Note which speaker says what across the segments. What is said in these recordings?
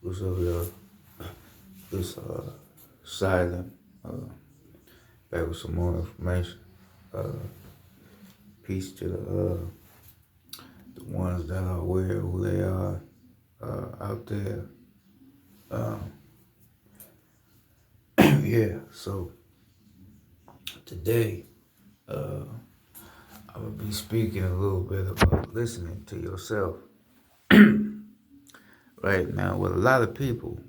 Speaker 1: What's up, y'all? It's Silent. Back with some more information. Uh, Peace to the ones that are aware of who they are out there. Um, yeah. So today, uh, I'm gonna be speaking a little bit about listening to yourself. Right now, with a lot of people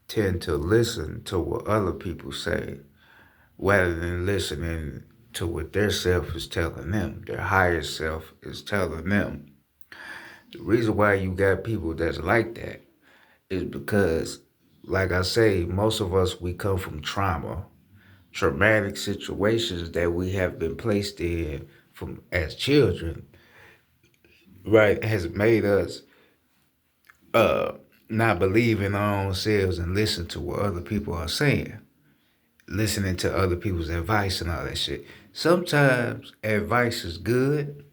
Speaker 1: tend to listen to what other people say rather than listening to what their self is telling them, their higher self is telling them. The reason why you got people that's like that is because, like I say, most of us, we come from trauma, traumatic situations that we have been placed in from as children, right, has made us uh not believe in our own selves and listen to what other people are saying, listening to other people's advice and all that shit. Sometimes advice is good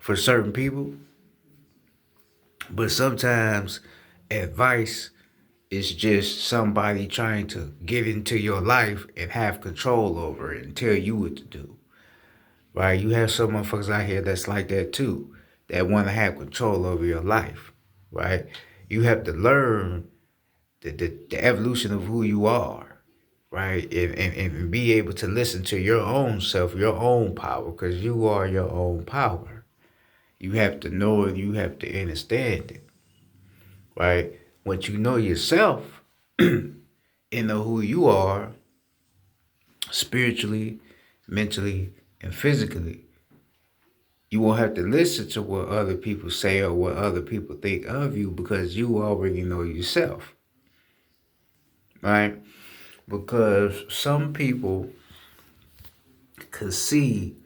Speaker 1: for certain people, but sometimes advice is just somebody trying to get into your life and have control over it and tell you what to do. Right? You have some motherfuckers out here that's like that too, that want to have control over your life. Right? You have to learn the evolution of who you are, right? And be able to listen to your own self, your own power, because you are your own power. You have to know it, you have to understand it, right? Once you know yourself and know who you are spiritually, mentally, and physically, you won't have to listen to what other people say or what other people think of you because you already know yourself, right? Because some people could see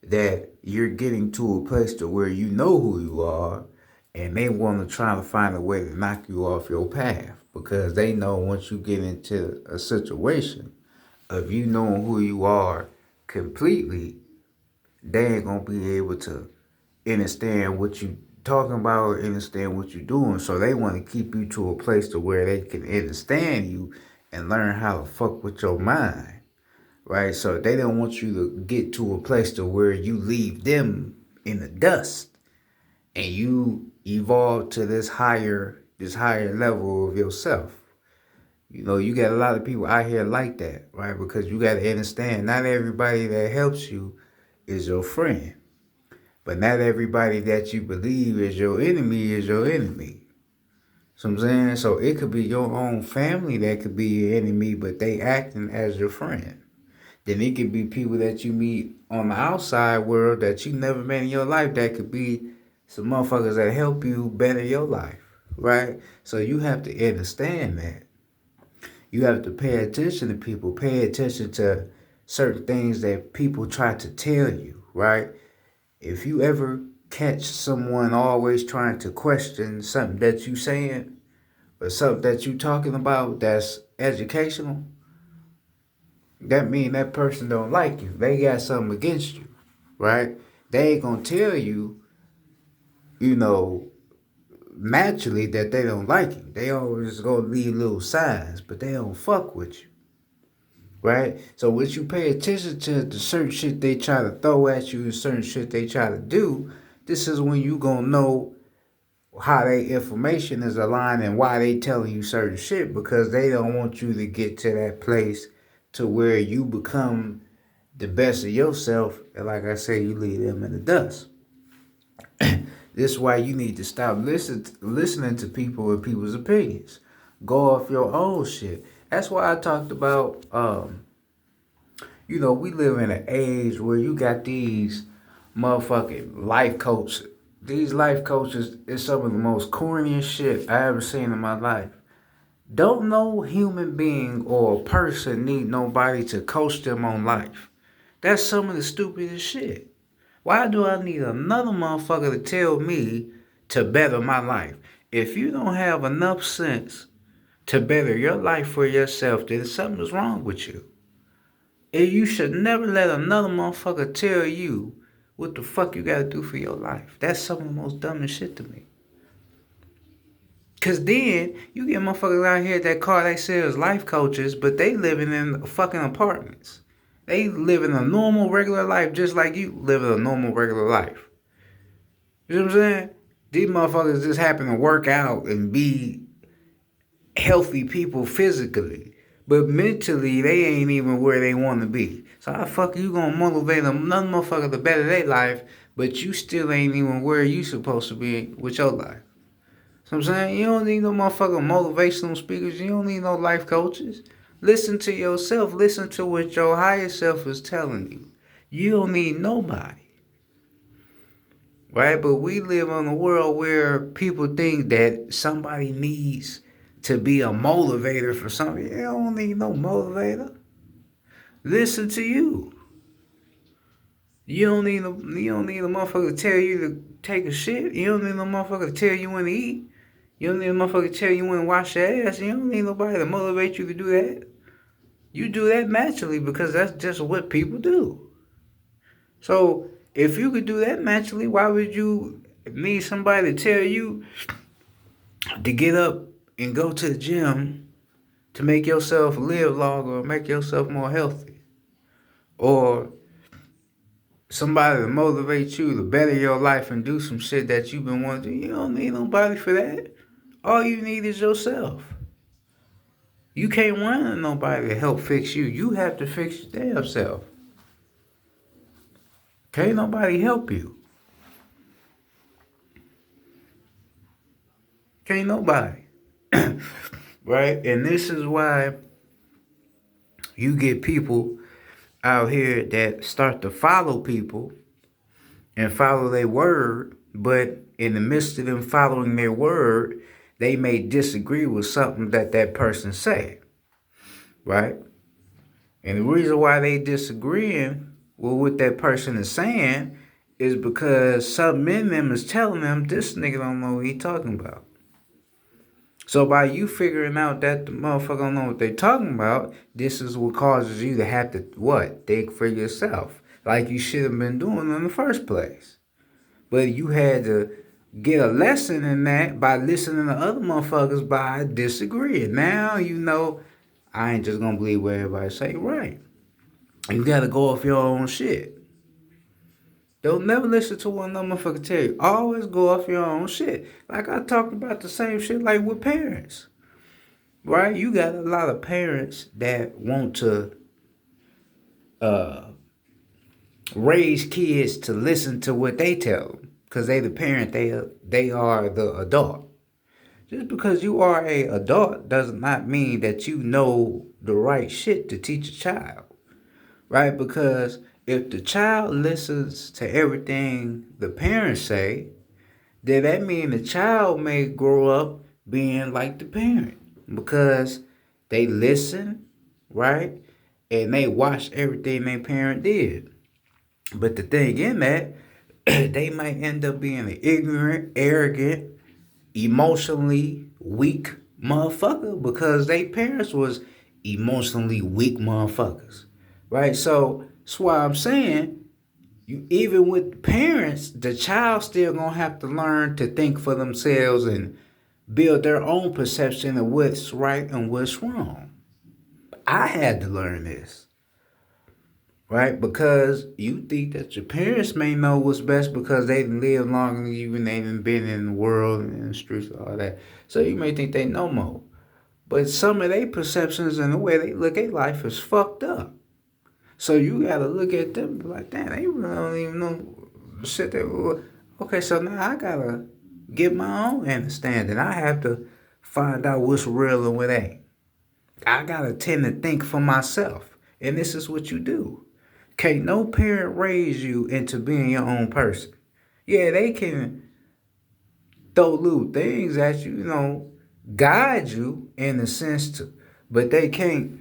Speaker 1: that you're getting to a place to where you know who you are and they want to try to find a way to knock you off your path because they know once you get into a situation of you knowing who you are completely, they ain't gonna be able to understand what you talking about, understand what you're doing. So they want to keep you to a place to where they can understand you and learn how to fuck with your mind, right? So they don't want you to get to a place to where you leave them in the dust and you evolve to this higher level of yourself. You know, you got a lot of people out here like that, right? Because you got to understand, not everybody that helps you is your friend, but not everybody that you believe is your enemy is your enemy. So I'm saying, so it could be your own family that could be your enemy, but they acting as your friend. Then it could be people that you meet on the outside world that you never met in your life that could be some motherfuckers that help you better your life, right? So you have to understand that. You have to pay attention to people, pay attention to certain things that people try to tell you, right? If you ever catch someone always trying to question something that you saying or something that you talking about that's educational, that mean that person don't like you. They got something against you, right? They ain't gonna tell you, you know, naturally that they don't like you. They always gonna leave little signs, but they don't fuck with you, right? So once you pay attention to the certain shit they try to throw at you and certain shit they try to do, this is when you gonna know how their information is aligned and why they telling you certain shit because they don't want you to get to that place to where you become the best of yourself, and like I say, you leave them in the dust. This is why you need to stop listening to people and people's opinions. Go off your own shit. That's why I talked about, we live in an age where you got these motherfucking life coaches. These life coaches is some of the most corniest shit I ever seen in my life. Don't no human being or person need nobody to coach them on life. That's some of the stupidest shit. Why do I need another motherfucker to tell me to better my life? If you don't have enough sense to better your life for yourself, then something's wrong with you. And you should never let another motherfucker tell you what the fuck you gotta do for your life. That's some of the most dumbest shit to me. Cause then you get motherfuckers out here that call themselves life coaches, but they living in fucking apartments. They living a normal regular life just like you living a normal regular life. You know what I'm saying? These motherfuckers just happen to work out and be healthy people physically. But mentally, they ain't even where they want to be. So how the fuck you gonna motivate another motherfucker to better their life, but you still ain't even where you supposed to be with your life? So I'm saying, you don't need no motherfucking motivational speakers. You don't need no life coaches. Listen to yourself. Listen to what your higher self is telling you. You don't need nobody. Right? But we live in a world where people think that somebody needs to be a motivator for something. You don't need no motivator. Listen to you. You don't need a motherfucker to tell you to take a shit. You don't need no motherfucker to tell you when to eat. You don't need a motherfucker to tell you when to wash your ass. You don't need nobody to motivate you to do that. You do that naturally because that's just what people do. So if you could do that naturally, why would you need somebody to tell you to get up and go to the gym to make yourself live longer or make yourself more healthy? Or somebody to motivate you to better your life and do some shit that you've been wanting to do? You don't need nobody for that. All you need is yourself. You can't run on nobody to help fix you. You have to fix your damn self. Can't nobody help you. Can't nobody. Right? And this is why you get people out here that start to follow people and follow their word, but in the midst of them following their word, they may disagree with something that that person say, right? And the reason why they disagreeing with what that person is saying is because something in them is telling them this nigga don't know what he talking about. So by you figuring out that the motherfucker don't know what they talking about, this is what causes you to have to, what? Think for yourself. Like you should have been doing in the first place. But you had to get a lesson in that by listening to other motherfuckers by disagreeing. Now you know I ain't just gonna believe what everybody say, right? You gotta go off your own shit. Don't never listen to what another motherfucker tell you. Always go off your own shit. Like I talked about the same shit like with parents. Right? You got a lot of parents that want to raise kids to listen to what they tell them. Because they the parent, they are the adult. Just because you are a adult does not mean that you know the right shit to teach a child. Right? Because if the child listens to everything the parents say, then that means the child may grow up being like the parent. Because they listen, right? And they watch everything their parent did. But the thing in that, they might end up being an ignorant, arrogant, emotionally weak motherfucker because their parents was emotionally weak motherfuckers. Right? So that's why I'm saying, you even with parents, the child still gonna have to learn to think for themselves and build their own perception of what's right and what's wrong. I had to learn this. Right? Because you think that your parents may know what's best because they didn't live longer than you and they done been in the world and in the streets and all that. So you may think they know more. But some of their perceptions and the way they look at life is fucked up. So you gotta look at them and be like, damn, they really don't even know shit that. Okay, so now I gotta get my own understanding. I have to find out what's real and what ain't. I gotta tend to think for myself. And this is what you do. Can't no parent raise you into being your own person. Yeah, they can throw little things at you, guide you in a sense to, but they can't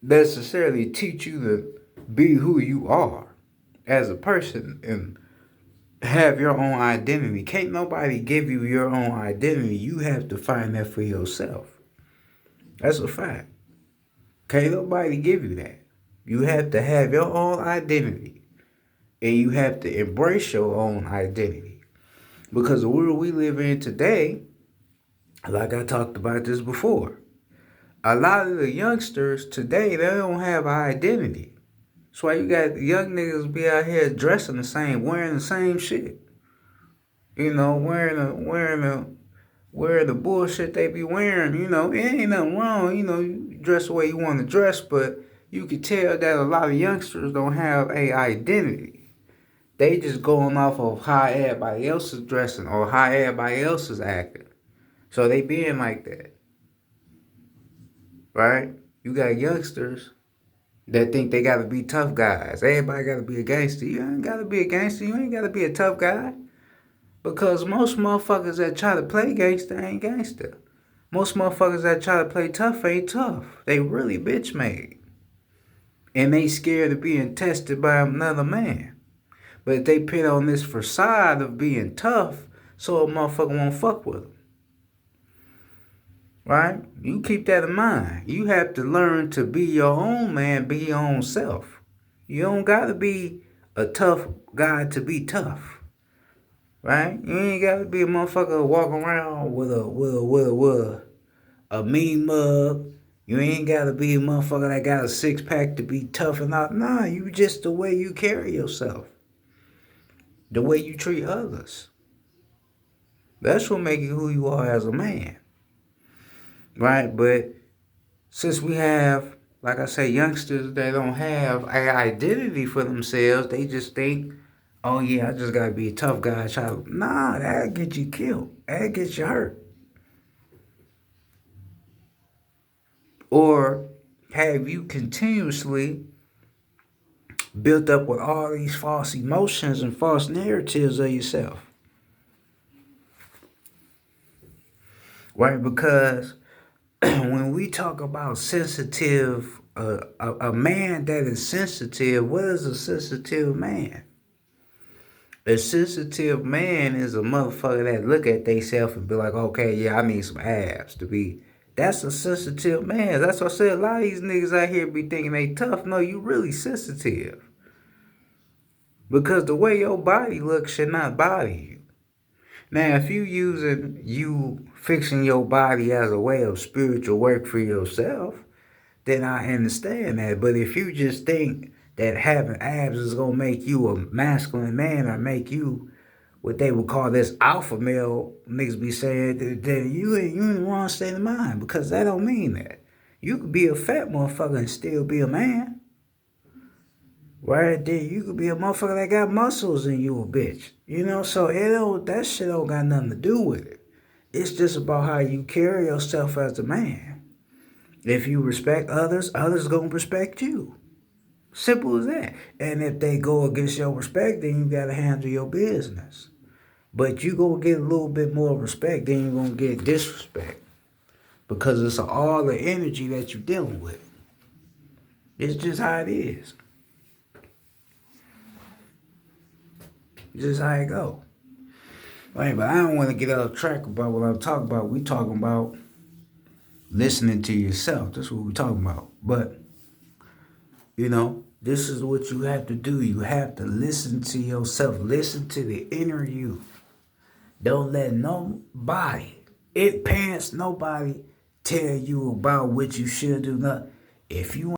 Speaker 1: necessarily teach you to be who you are as a person and have your own identity. Can't nobody give you your own identity. You have to find that for yourself. That's a fact. Can't nobody give you that. You have to have your own identity. And you have to embrace your own identity. Because the world we live in today, like I talked about this before, a lot of the youngsters today, they don't have an identity. That's why you got young niggas be out here dressing the same, wearing the same shit. You know, wearing the bullshit they be wearing. You know, it ain't nothing wrong. You know, you dress the way you want to dress, but you can tell that a lot of youngsters don't have a identity. They just going off of how everybody else is dressing or how everybody else is acting. So they being like that. Right? You got youngsters that think they gotta be tough guys. Everybody gotta be a gangster. You ain't gotta be a gangster. You ain't gotta be a tough guy. Because most motherfuckers that try to play gangster ain't gangster. Most motherfuckers that try to play tough ain't tough. They really bitch made. And they scared of being tested by another man. But they put on this facade of being tough so a motherfucker won't fuck with them. Right? You keep that in mind. You have to learn to be your own man, be your own self. You don't gotta be a tough guy to be tough. Right? You ain't gotta be a motherfucker walking around with a mean mug. You ain't gotta be a motherfucker that got a 6-pack to be tough and all. Nah, you just the way you carry yourself. The way you treat others. That's what makes you who you are as a man. Right? But since we have, like I say, youngsters that don't have an identity for themselves, they just think, oh yeah, I just gotta be a tough guy. Nah, that'll get you killed. That'll get you hurt. Or have you continuously built up with all these false emotions and false narratives of yourself? Right? Because when we talk about sensitive, a man that is sensitive, what is a sensitive man? A sensitive man is a motherfucker that look at theyself and be like, okay, yeah, I need some abs to be. That's a sensitive man. That's what I said. A lot of these niggas out here be thinking they tough. No, you really sensitive. Because the way your body looks should not bother you. Now, if you fixing your body as a way of spiritual work for yourself, then I understand that. But if you just think that having abs is gonna make you a masculine man or make you what they would call this alpha male, niggas be saying, then you ain't in the wrong state of mind, because that don't mean that. You could be a fat motherfucker and still be a man. Right? Then you could be a motherfucker that got muscles and you a bitch. You know, so that shit don't got nothing to do with it. It's just about how you carry yourself as a man. If you respect others, others gonna respect you. Simple as that. And if they go against your respect, then you gotta handle your business. But you gonna get a little bit more respect, then you're gonna get disrespect. Because it's all the energy that you're dealing with. It's just how it is. It's just how it go. Right, but I don't want to get off track about what I'm talking about. We talking about listening to yourself. That's what we're talking about. But, you know, this is what you have to do. You have to listen to yourself. Listen to the inner you. Don't let nobody, nobody tell you about what you should do. Nothing. If you